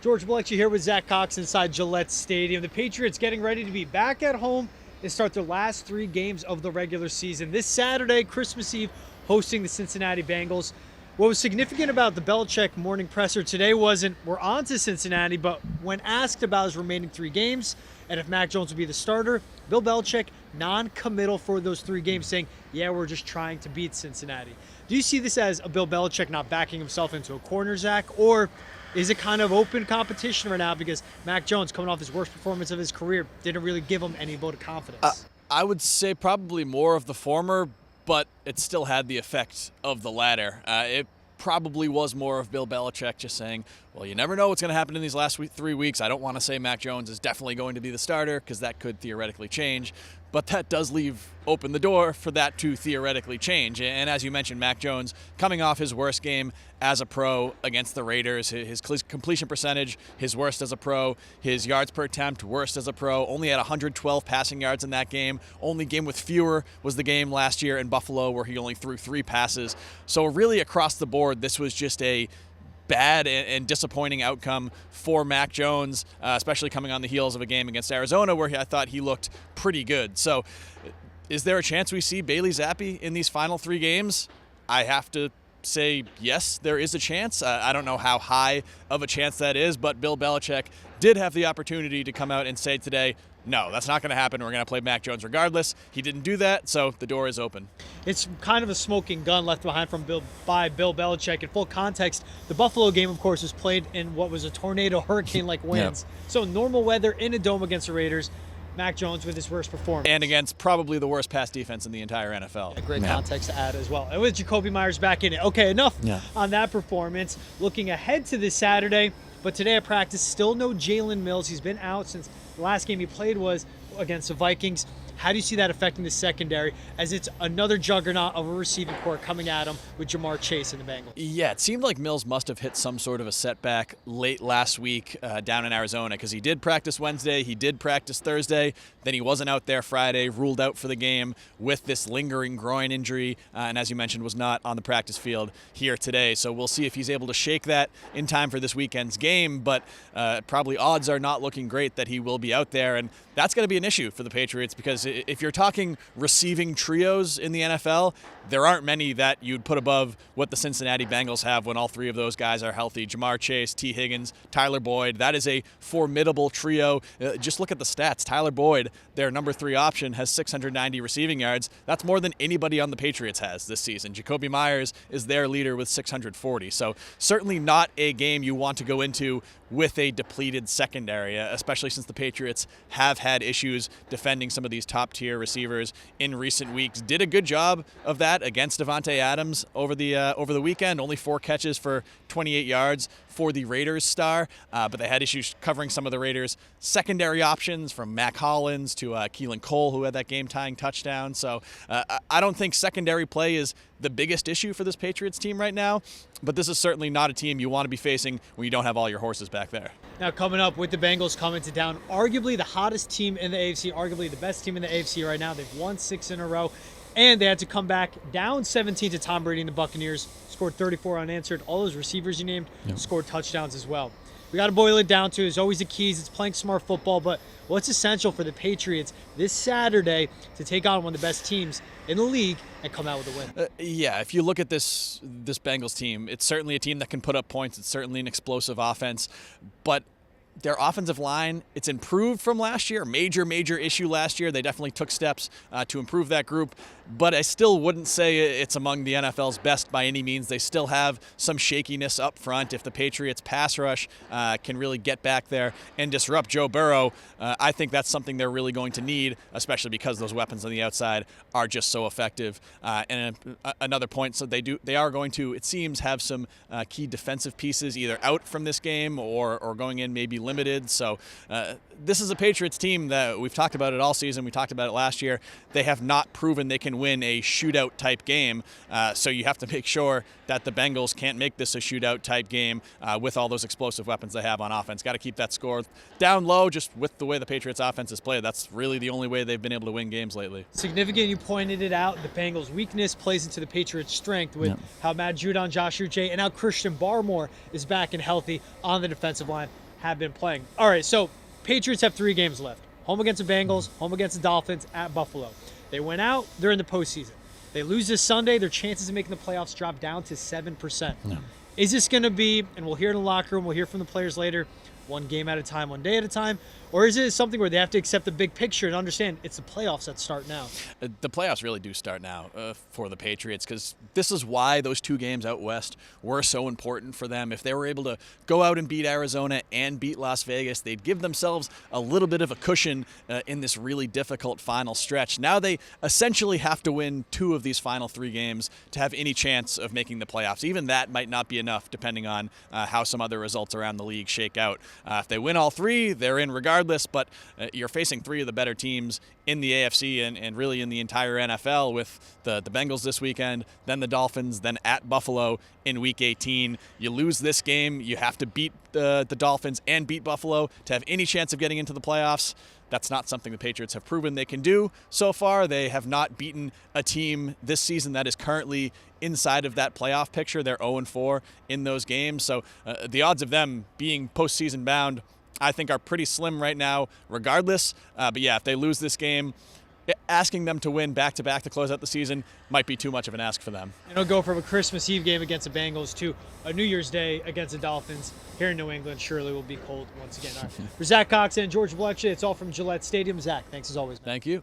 George Bilecki here with Zach Cox inside Gillette Stadium. The Patriots getting ready to be back at home and start their last 3 games of the regular season. This Saturday, Christmas Eve, hosting the Cincinnati Bengals. What was significant about the Belichick morning presser today wasn't we're on to Cincinnati, but when asked about his remaining 3 games and if Mac Jones would be the starter, Bill Belichick non-committal for those 3 games, saying, yeah, we're just trying to beat Cincinnati. Do you see this as a Bill Belichick not backing himself into a corner, Zach, or is it kind of open competition right now because Mac Jones, coming off his worst performance of his career, didn't really give him any vote of confidence? I would say probably more of the former, but it still had the effect of the latter. It probably was more of Bill Belichick just saying, well, you never know what's going to happen in these last 3 weeks. I don't want to say Mac Jones is definitely going to be the starter because that could theoretically change, but that does leave open the door for that to theoretically change. And as you mentioned, Mac Jones coming off his worst game as a pro against the Raiders, his completion percentage, his worst as a pro, his yards per attempt, worst as a pro, only had 112 passing yards in that game. Only game with fewer was the game last year in Buffalo where he only threw 3 passes. So really across the board, this was just a bad and disappointing outcome for Mac Jones, especially coming on the heels of a game against Arizona where I thought he looked pretty good. So is there a chance we see Bailey Zappi in these final 3 games? I have to say yes, there is a chance. I don't know how high of a chance that is, but Bill Belichick did have the opportunity to come out and say today, no, that's not going to happen. We're going to play Mac Jones regardless. He didn't do that, so the door is open. It's kind of a smoking gun left behind by Bill Belichick. In full context, the Buffalo game, of course, was played in what was a tornado hurricane-like winds. Yep. So normal weather in a dome against the Raiders. Mac Jones with his worst performance. And against probably the worst pass defense in the entire NFL. A great context to add as well. And with Jacoby Myers back in it. Okay, enough on that performance. Looking ahead to this Saturday, but today at practice, still no Jalen Mills. He's been out since the last game he played was against the Vikings. How do you see that affecting the secondary as it's another juggernaut of a receiving corps coming at him with Jamar Chase in the Bengals? Yeah, it seemed like Mills must have hit some sort of a setback late last week down in Arizona because he did practice Wednesday, he did practice Thursday, then he wasn't out there Friday, ruled out for the game with this lingering groin injury, and as you mentioned, was not on the practice field here today. So we'll see if he's able to shake that in time for this weekend's game, but probably odds are not looking great that he will be out there, and that's going to be an issue for the Patriots because if you're talking receiving trios in the NFL, there aren't many that you'd put above what the Cincinnati Bengals have when all 3 of those guys are healthy. Jamar Chase, T. Higgins, Tyler Boyd. That is a formidable trio. Just look at the stats. Tyler Boyd, their number 3 option, has 690 receiving yards. That's more than anybody on the Patriots has this season. Jacoby Myers is their leader with 640. So certainly not a game you want to go into with a depleted secondary, especially since the Patriots have had issues defending some of these top-tier receivers in recent weeks. Did a good job of that against Davante Adams over the weekend. Only 4 catches for 28 yards for the Raiders star, but they had issues covering some of the Raiders' secondary options from Mac Hollins to Keelan Cole, who had that game-tying touchdown. So I don't think secondary play is the biggest issue for this Patriots team right now, but this is certainly not a team you want to be facing when you don't have all your horses back there. Now coming up with the Bengals coming to town, arguably the hottest team in the AFC, arguably the best team in the AFC right now. They've won 6 in a row, and they had to come back down 17 to Tom Brady and the Buccaneers, scored 34 unanswered. All those receivers you named scored touchdowns as well. We got to boil it down to, as always, the keys. It's playing smart football, but what's essential for the Patriots this Saturday to take on one of the best teams in the league and come out with a win? Yeah, if you look at this Bengals team, it's certainly a team that can put up points. It's certainly an explosive offense, but their offensive line, it's improved from last year. Major issue last year. They definitely took steps to improve that group, but I still wouldn't say it's among the NFL's best by any means. They still have some shakiness up front. If the Patriots pass rush can really get back there and disrupt Joe Burrow, I think that's something they're really going to need, especially because those weapons on the outside are just so effective. And another point, so they are going to, it seems, have some key defensive pieces either out from this game or going in maybe limited. So this is a Patriots team that we've talked about it all season. We talked about it last year. They have not proven they can win a shootout type game. So you have to make sure that the Bengals can't make this a shootout type game with all those explosive weapons they have on offense. Got to keep that score down low just with the way the Patriots offense is played. That's really the only way they've been able to win games lately. Significant, you pointed it out. The Bengals' weakness plays into the Patriots' strength with how Matt Judon, Josh Uche, and now Christian Barmore is back and healthy on the defensive line. have been playing. All right, so Patriots have 3 games left. Home against the Bengals, home against the Dolphins, at Buffalo. They went out, they're in the postseason. They lose this Sunday, their chances of making the playoffs drop down to 7%. No. Is this going to be, and we'll hear in the locker room, we'll hear from the players later, one game at a time, one day at a time? Or is it something where they have to accept the big picture and understand it's the playoffs that start now? The playoffs really do start now for the Patriots, because this is why those 2 games out west were so important for them. If they were able to go out and beat Arizona and beat Las Vegas, they'd give themselves a little bit of a cushion in this really difficult final stretch. Now they essentially have to win 2 of these final 3 games to have any chance of making the playoffs. Even that might not be enough, depending on how some other results around the league shake out. If they win all 3, they're in regardless, but you're facing 3 of the better teams in the AFC and really in the entire NFL, with the Bengals this weekend, then the Dolphins, then at Buffalo in Week 18. You lose this game, you have to beat the Dolphins and beat Buffalo to have any chance of getting into the playoffs. That's not something the Patriots have proven they can do so far. They have not beaten a team this season that is currently inside of that playoff picture. They're 0-4 in those games. So the odds of them being postseason bound, I think, are pretty slim right now regardless. But yeah, if they lose this game, asking them to win back-to-back to close out the season might be too much of an ask for them. It'll go from a Christmas Eve game against the Bengals to a New Year's Day against the Dolphins. Here in New England, surely will be cold once again. All right. For Zach Cox and George Bleccia, it's all from Gillette Stadium. Zach, thanks as always, man. Thank you.